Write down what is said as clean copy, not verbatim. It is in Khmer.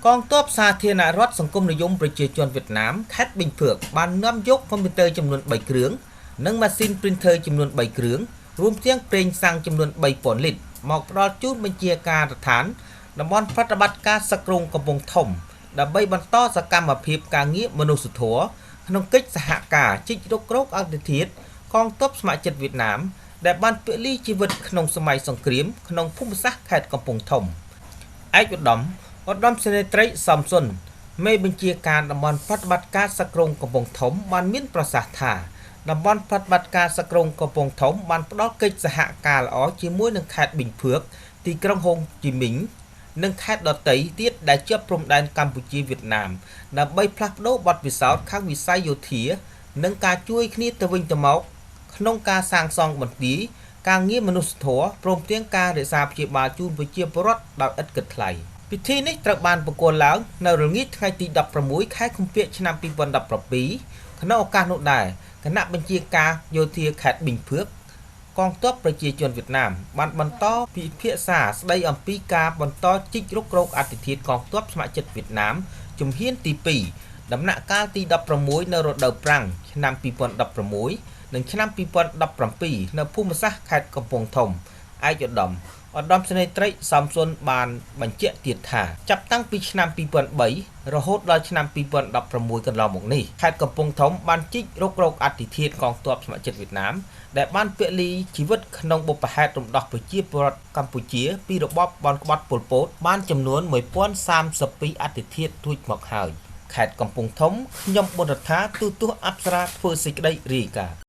กองทัพสาธารณรัฐสังคมนิยมประชาชนเวียดนามខេត្តប៊ីងភឿកបាននាំយកកុំព្យូទ័រចំនួន3គ្រឿងនិងម៉ាស៊ីន printer ចំនួន3គ្រឿងរួមទាំងប្រេងសាំងចំនួន3000លីត្រមកផ្ដល់ជូនបញ្ជាការដ្ឋានតំបន់ប្រតិបត្តិការសឹកគ្រងកំពង់ធំដើម្បីបន្តសកម្មភាពការងារមនុស្សធម៌ក្នុងកិច្ចសហការជីករុករកអន្តរជាតិកងទ័ពស្ម័គ្រចិត្តវៀតណាមដែលបានពលីជីវិតក្នុងសម័យសង្គ្រាមក្នុងភូមិសាស្ត្រខេត្តកំពង់ធំឯកឧត្តមសេនីយ៍ត្រីសំសុនមេបញ្ជាការតំបន់ប្រតិបត្តិការសឹកគ្រងកំពង់ធំបានមានប្រសាសន៍ថាតំបន់ប្រតិបត្តិការសឹកគ្រងកំពង់ធំបានផ្ដល់កិច្ចសហការល្អជាមួយនឹងខេត្តប៊ីងភឿកទីក្រុងហូជីមីញនិងខេត្តដទៃទៀតដែលជាប់ព្រំដែនកម្ពុជាវៀតណាមដើម្បីផ្លាស់ប្ដូរបទពិសោធន៍ខាងវិស័យយោធានិងការជួយគ្នាទៅវិញទៅមកក្នុងការសាងសង់បន្ទាយការងារមនុស្សធម៌ព្រមទាំងការរក្សាព្យាបាលជូនប្រជាពលរដ្ឋដោយឥតគិតថ្លៃពិធីនេះត្រូវបានប្រគល់ឡើងនៅរងាចថ្ងៃទី16ខែកុម្ភៈឆ្នាំ2017ក្នុងឱកាសនោះដែរគណៈបញ្ជាការយោធាខេត្តប៊ីងភឿកកងទ័ពប្រជាជនវៀតណាមបានបន្តពិភាក្សាស្ដីអំពីការបន្តជីករុករកអធិធាតុកងទ័ពស្ម័គ្រចិត្តវៀតណាមជំហានទី2ដំណាក់កាលទី16នៅរដូវប្រាំងឆ្នាំ2016និងឆ្នាំ2017នៅភូមិសាស្ត្រខេត្តកំពង់ធំឯកឧត្តមសេនីយ៍ត្រីសំសុនបានបញ្ជាក់ទៀតថាចាប់តាំងពីឆ្នាំ2003រហូតដល់ឆ្នាំ2016កន្លងមកនេះខេត្តកំពង់ធំបានជីករករកអធិធាតុកងទ័ពស្ម័គ្រចិត្តវៀតណាមដែលបានពលីជីវិតក្នុងបុព្វហេតុរំដោះប្រជាពលរដ្ឋកម្ពុជាពីរបបបនក្បត់ប៉ុលពតបានចំនួន1032អធិធាតុរួចមកហើយខេត្តកំពង់ធំខ្ញុំបុត្រថាទូទស្សន៍អប្សរាធ្វើសេចក្តីរាយការណ៍